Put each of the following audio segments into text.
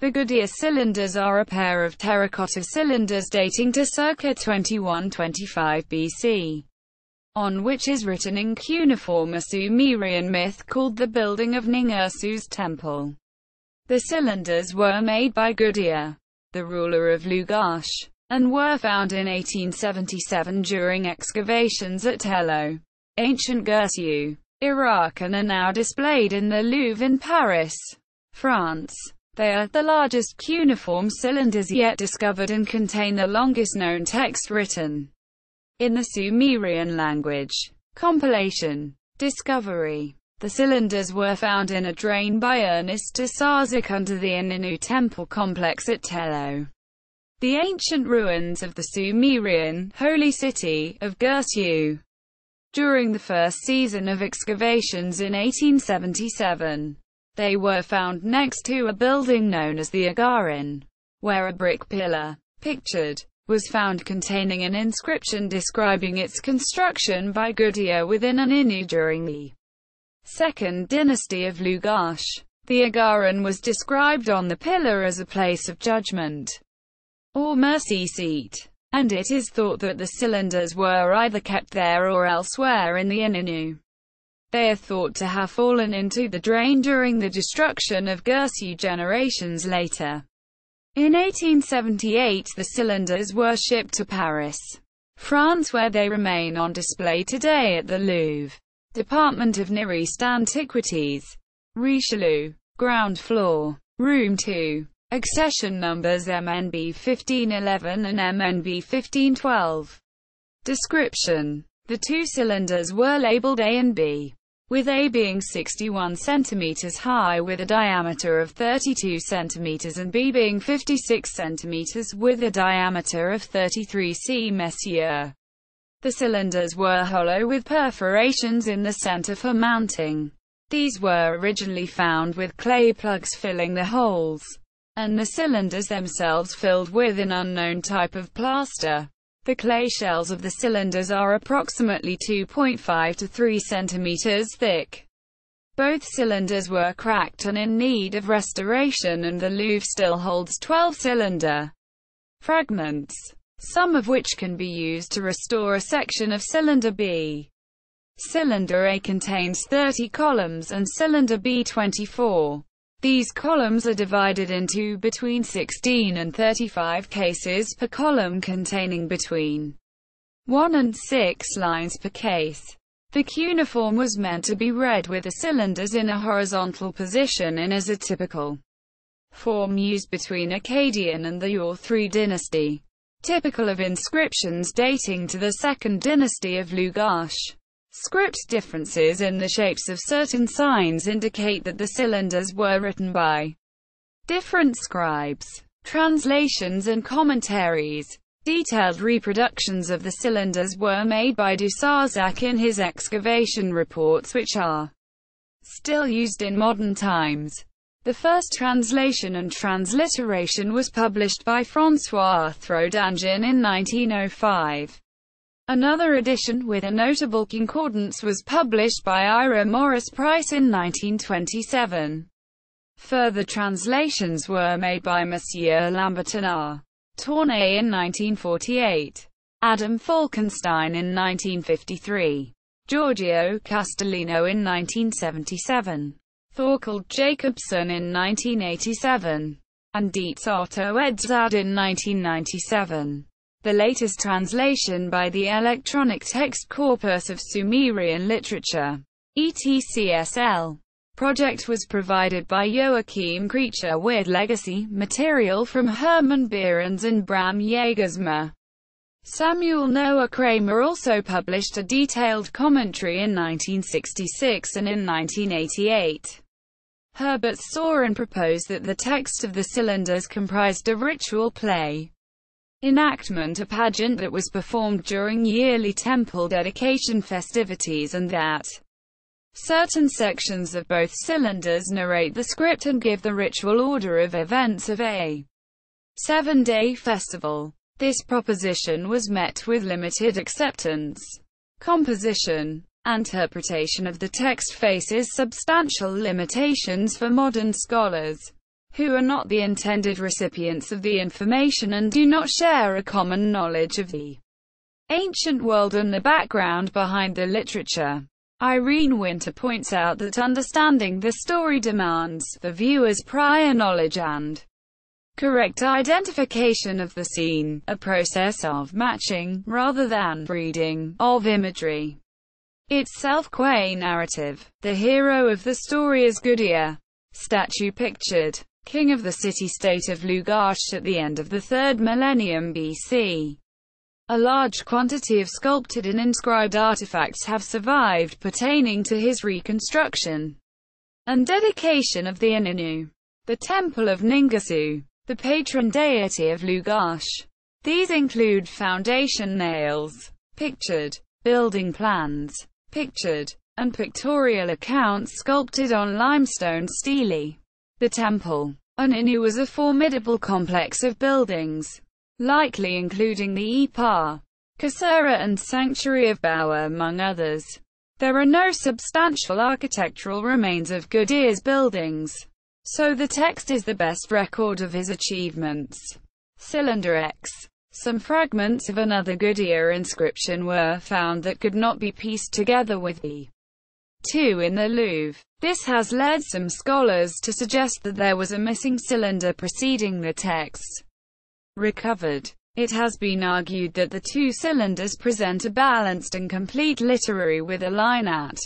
The Gudea cylinders are a pair of terracotta cylinders dating to circa 2125 BC, on which is written in cuneiform a Sumerian myth called the Building of Ningursu's temple. The cylinders were made by Gudea, the ruler of Lagash, and were found in 1877 during excavations at Telloh, ancient Girsu, Iraq, and are now displayed in the Louvre in Paris, France. They are the largest cuneiform cylinders yet discovered and contain the longest known text written in the Sumerian language. Compilation. Discovery. The cylinders were found in a drain by Ernest de Sarzeau under the Ininu temple complex at Telloh, the ancient ruins of the Sumerian holy city of Girsu. During the first season of excavations in 1877, they were found next to a building known as the Agarin, where a brick pillar, pictured, was found containing an inscription describing its construction by Gudea within an Innu during the Second Dynasty of Lagash. The Agarin was described on the pillar as a place of judgment, or mercy seat, and it is thought that the cylinders were either kept there or elsewhere in the Innu. They are thought to have fallen into the drain during the destruction of Girsu generations later. In 1878 the cylinders were shipped to Paris, France, where they remain on display today at the Louvre, Department of Near East Antiquities, Richelieu, ground floor, room 2. Accession numbers MNB 1511 and MNB 1512. Description. The two cylinders were labeled A and B, with A being 61 cm high with a diameter of 32 cm and B being 56 cm with a diameter of 33 cm. The cylinders were hollow with perforations in the center for mounting. These were originally found with clay plugs filling the holes, and the cylinders themselves filled with an unknown type of plaster. The clay shells of the cylinders are approximately 2.5 to 3 centimeters thick. Both cylinders were cracked and in need of restoration, and the Louvre still holds 12 cylinder fragments, some of which can be used to restore a section of cylinder B. Cylinder A contains 30 columns and cylinder B 24. These columns are divided into between 16 and 35 cases per column, containing between 1 and 6 lines per case. The cuneiform was meant to be read with the cylinders in a horizontal position and as a typical form used between Akkadian and the Ur-III dynasty, typical of inscriptions dating to the Second Dynasty of Lagash. Script differences in the shapes of certain signs indicate that the cylinders were written by different scribes. Translations and commentaries. Detailed reproductions of the cylinders were made by de Sarzeau in his excavation reports, which are still used in modern times. The first translation and transliteration was published by François Throdangin in 1905. Another edition, with a notable concordance, was published by Ira Morris Price in 1927. Further translations were made by Monsieur Lambert and R. Tournay in 1948, Adam Falkenstein in 1953, Giorgio Castellino in 1977, Thorkild Jacobson in 1987, and Dietz Otto Edzard in 1997. The latest translation by the Electronic Text Corpus of Sumerian Literature, ETCSL, project was provided by Joachim Kreacher with legacy material from Hermann Behrens and Bram Jagersma. Samuel Noah Kramer also published a detailed commentary in 1966, and in 1988, Herbert Soren proposed that the text of the cylinders comprised a ritual play enactment, a pageant that was performed during yearly temple dedication festivities, and that certain sections of both cylinders narrate the script and give the ritual order of events of a 7-day festival. This proposition was met with limited acceptance. Composition. Interpretation of the text faces substantial limitations for modern scholars. who are not the intended recipients of the information and do not share a common knowledge of the ancient world and the background behind the literature. Irene Winter points out that understanding the story demands the viewer's prior knowledge and correct identification of the scene, a process of matching, rather than reading, of imagery itself. Quay Narrative. The hero of the story is Gudea, statue pictured, king of the city-state of Lagash at the end of the 3rd millennium BC. A large quantity of sculpted and inscribed artifacts have survived pertaining to his reconstruction and dedication of the Ininu. The Temple of Ningursu, the patron deity of Lagash. These include foundation nails, pictured, building plans, pictured, and pictorial accounts sculpted on limestone stele. The temple, Ininu, was a formidable complex of buildings, likely including the Ipa, Kasura and Sanctuary of Bawa among others. There are no substantial architectural remains of Gudea's buildings, so the text is the best record of his achievements. Cylinder X. Some fragments of another Gudea inscription were found that could not be pieced together with the two in the Louvre. This has led some scholars to suggest that there was a missing cylinder preceding the text recovered. It has been argued that the two cylinders present a balanced and complete literary with a line at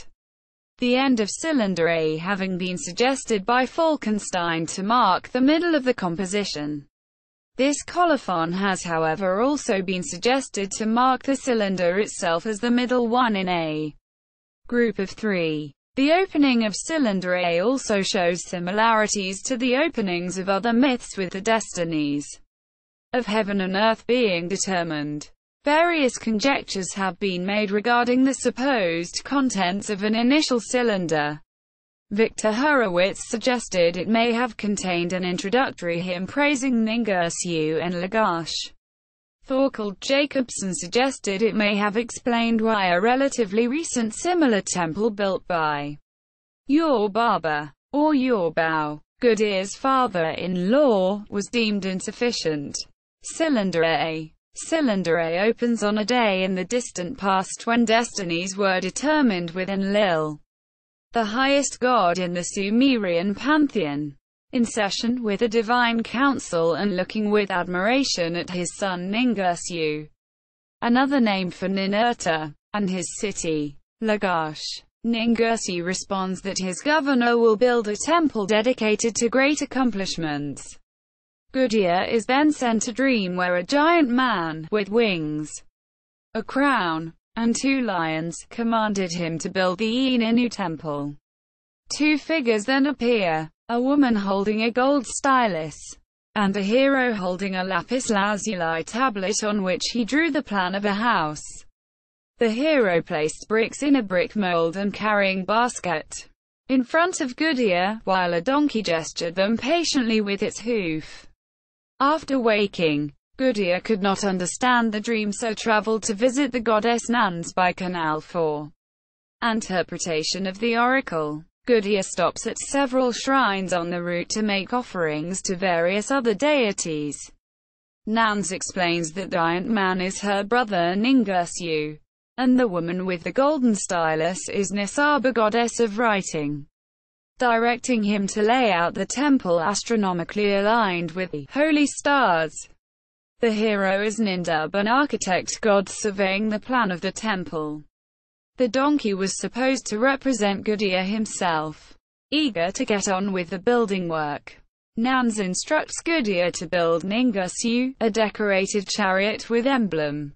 the end of cylinder A having been suggested by Falkenstein to mark the middle of the composition. This colophon has however also been suggested to mark the cylinder itself as the middle one in a group of three. The opening of cylinder A also shows similarities to the openings of other myths, with the destinies of heaven and earth being determined. Various conjectures have been made regarding the supposed contents of an initial cylinder. Victor Hurowitz suggested it may have contained an introductory hymn praising Ningursu and Lagash. Thorkild Jacobson suggested it may have explained why a relatively recent similar temple built by Yorbaba, or Yorbao, Gudea's father-in-law, was deemed insufficient. Cylinder A. Cylinder A opens on a day in the distant past when destinies were determined with Enlil, the highest god in the Sumerian pantheon, in session with the divine council and looking with admiration at his son Ningursu, another name for Ninurta, and his city, Lagash. Ningursu responds that his governor will build a temple dedicated to great accomplishments. Gudea is then sent a dream where a giant man, with wings, a crown, and two lions, commanded him to build the Ininu temple. Two figures then appear, a woman holding a gold stylus, and a hero holding a lapis lazuli tablet on which he drew the plan of a house. The hero placed bricks in a brick mold and carrying basket in front of Gudea, while a donkey gestured them patiently with its hoof. After waking, Gudea could not understand the dream, so traveled to visit the goddess Nans by canal for interpretation of the oracle. Gudea stops at several shrines on the route to make offerings to various other deities. Nans explains that the giant man is her brother Ningursu, and the woman with the golden stylus is Nisaba, goddess of writing, directing him to lay out the temple astronomically aligned with the holy stars. The hero is Nindub, an architect god surveying the plan of the temple. The donkey was supposed to represent Gudea himself, eager to get on with the building work. Nans instructs Gudea to build Ningursu, a decorated chariot with emblem,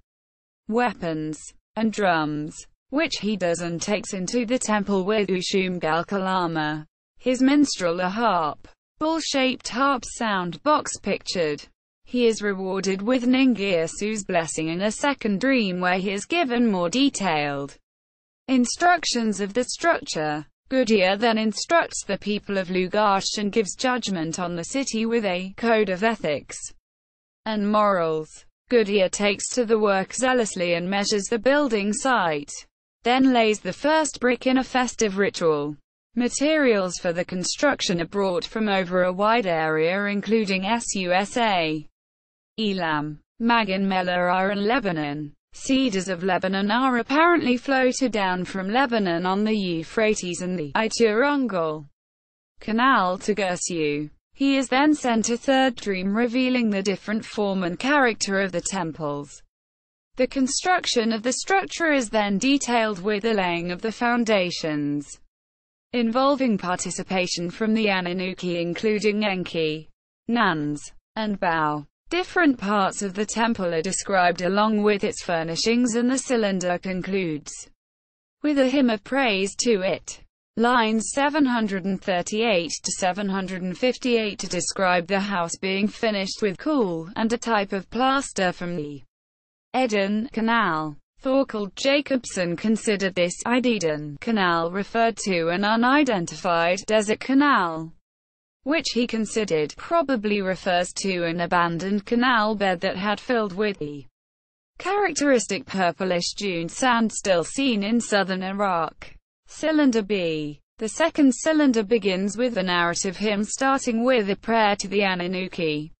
weapons, and drums, which he does and takes into the temple with Ushumgal Kalama, his minstrel, a harp, bull-shaped harp sound box pictured. He is rewarded with Ningursu's blessing in a second dream where he is given more detailed instructions of the structure. Gudea then instructs the people of Lagash and gives judgment on the city with a code of ethics and morals. Gudea takes to the work zealously and measures the building site, then lays the first brick in a festive ritual. Materials for the construction are brought from over a wide area including Susa, Elam, Magan Melara and Lebanon. Cedars of Lebanon are apparently floated down from Lebanon on the Euphrates and the Iturungal Canal to Girsu. He is then sent a third dream revealing the different form and character of the temples. The construction of the structure is then detailed with the laying of the foundations, involving participation from the Anunnaki including Enki, Nuns, and Bao. Different parts of the temple are described along with its furnishings, and the cylinder concludes with a hymn of praise to it. Lines 738 to 758 to describe the house being finished with cool, and a type of plaster from the Eden Canal. Thorkild Jacobson considered this Eden Canal referred to an unidentified desert canal, which he considered probably refers to an abandoned canal bed that had filled with the characteristic purplish dune sand still seen in southern Iraq. Cylinder B. The second cylinder begins with a narrative hymn starting with a prayer to the Anunnaki.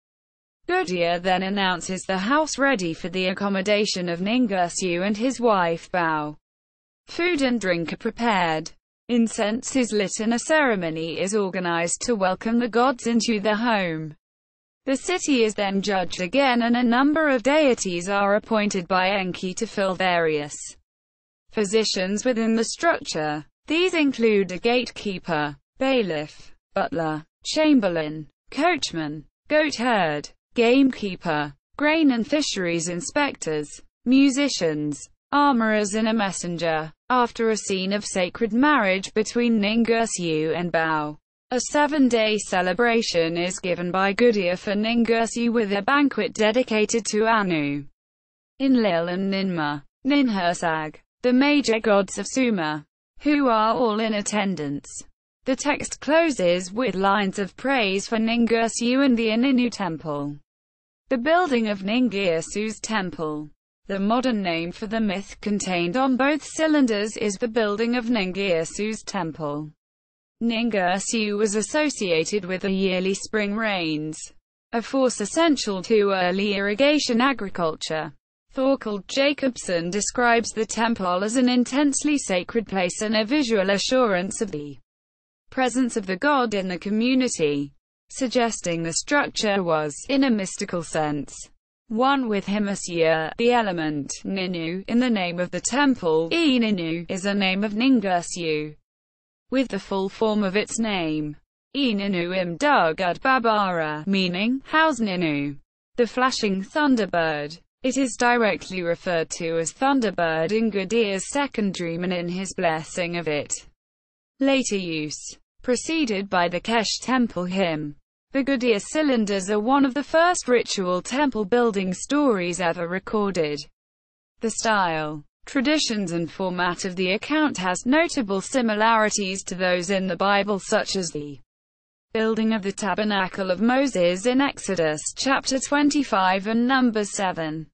Gudea then announces the house ready for the accommodation of Ningursu and his wife Bao. Food and drink are prepared. Incense is lit and a ceremony is organized to welcome the gods into the home. The city is then judged again and a number of deities are appointed by Enki to fill various positions within the structure. These include a gatekeeper, bailiff, butler, chamberlain, coachman, goatherd, gamekeeper, grain and fisheries inspectors, musicians, armorers and a messenger. After a scene of sacred marriage between Ningursu and Bao, a 7-day celebration is given by Gudea for Ningursu with a banquet dedicated to Anu, Enlil and Ninhursag, the major gods of Sumer, who are all in attendance. The text closes with lines of praise for Ningursu and the Ininu temple. The building of Ningursu's temple. The modern name for the myth contained on both cylinders is the building of Ningursu's temple. Ningursu was associated with the yearly spring rains, a force essential to early irrigation agriculture. Thorkild Jacobson describes the temple as an intensely sacred place and a visual assurance of the presence of the god in the community, suggesting the structure was, in a mystical sense, one with Himasya, the element, Ninu, in the name of the temple. Ninu is a name of Ningursu, with the full form of its name, Ninu Imdugud Babara, meaning, house Ninu, the flashing thunderbird. It is directly referred to as Thunderbird in Gudea's second dream and in his blessing of it. Later use, preceded by the Kesh temple hymn. The Gudea cylinders are one of the first ritual temple building stories ever recorded. The style, traditions and format of the account has notable similarities to those in the Bible, such as the building of the tabernacle of Moses in Exodus chapter 25 and Numbers 7.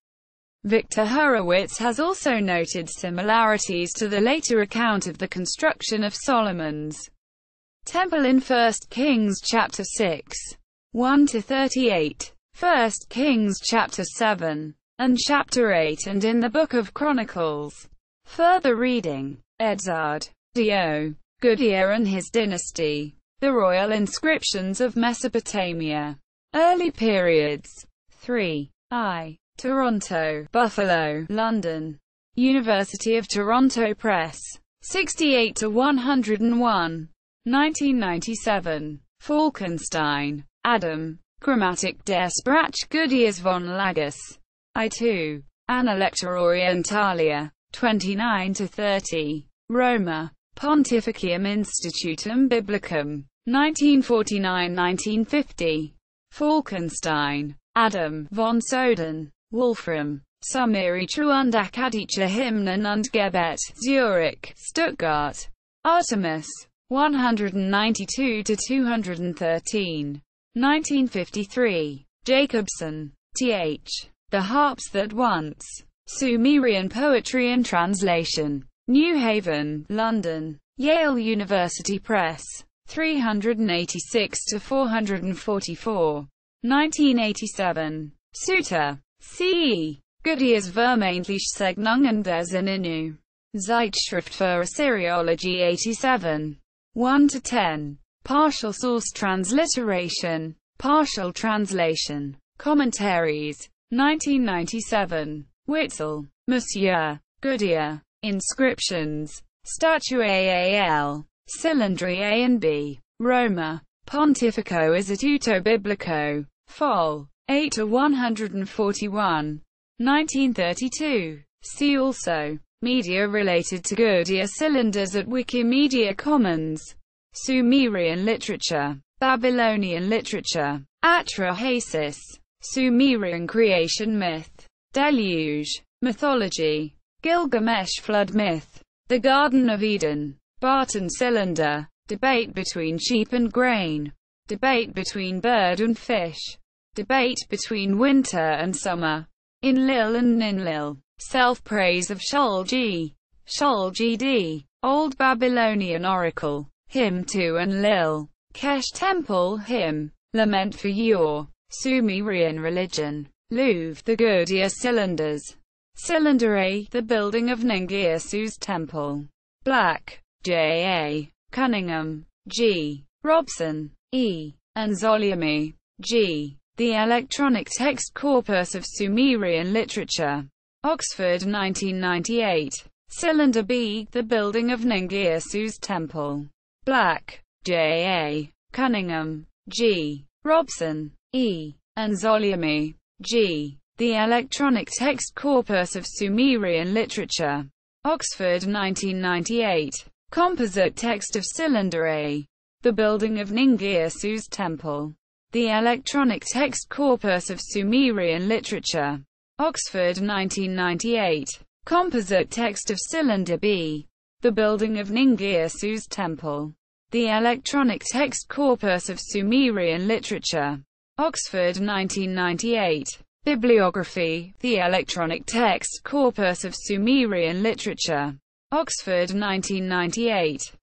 Victor Hurowitz has also noted similarities to the later account of the construction of Solomon's temple in 1 Kings chapter 6, 1-38, 1 Kings chapter 7, and chapter 8, and in the Book of Chronicles. Further reading. Edzard. D.O. Gudea and his dynasty. The Royal Inscriptions of Mesopotamia. Early periods. 3. I. Toronto, Buffalo, London. University of Toronto Press. 68-101. 1997. Falkenstein, Adam. Grammatik der Sprache Gudeas von Lagash. I2. Anna Lectura Orientalia. 29-30. Roma. Pontificium Institutum Biblicum. 1949-1950. Falkenstein, Adam, von Soden, Wolfram, Sumerische und Akkadische Hymnen und Gebet, Zurich, Stuttgart. Artemis. 192-213. 1953. Jacobson, Th. The Harps That Once. Sumerian Poetry and Translation. New Haven, London. Yale University Press. 386 to 444. 1987. Suter. C.E. Gudea's Vermeintliche Segnungen der Zininu. Zeitschrift für Assyriologie 87. 1-10. Partial source transliteration. Partial translation. Commentaries. 1997. Witzel. Monsieur. Gudea. Inscriptions. Statue AAL. Cylindri A and B. Roma. Pontifico Istituto Biblico. Fol. 8-141. 1932. See also. Media related to Gudea cylinders at Wikimedia Commons. Sumerian literature. Babylonian literature. Atrahasis. Sumerian creation myth. Deluge. Mythology. Gilgamesh flood myth. The Garden of Eden. Barton cylinder. Debate between sheep and grain. Debate between bird and fish. Debate between winter and summer. Enlil and Ninlil. Self-praise of Shulgi. Shulgi-D. Old Babylonian oracle. Hymn to Enlil. Kesh temple hymn. Lament for Ur. Sumerian religion. Louvre. The Gudea cylinders. Cylinder A. The building of Ningursu's temple. Black. J.A. Cunningham. G. Robson. E. and Zoliami. G. The Electronic Text Corpus of Sumerian Literature. Oxford 1998. Cylinder B. The Building of Ningursu's Temple. Black. J.A. Cunningham. G. Robson. E. and Zoliami. G. The Electronic Text Corpus of Sumerian Literature. Oxford 1998. Composite text of Cylinder A. The Building of Ningursu's Temple. The Electronic Text Corpus of Sumerian Literature. Oxford 1998. Composite text of Cylinder B. The Building of Ningursu's Temple. The Electronic Text Corpus of Sumerian Literature. Oxford 1998. Bibliography. The Electronic Text Corpus of Sumerian Literature. Oxford 1998.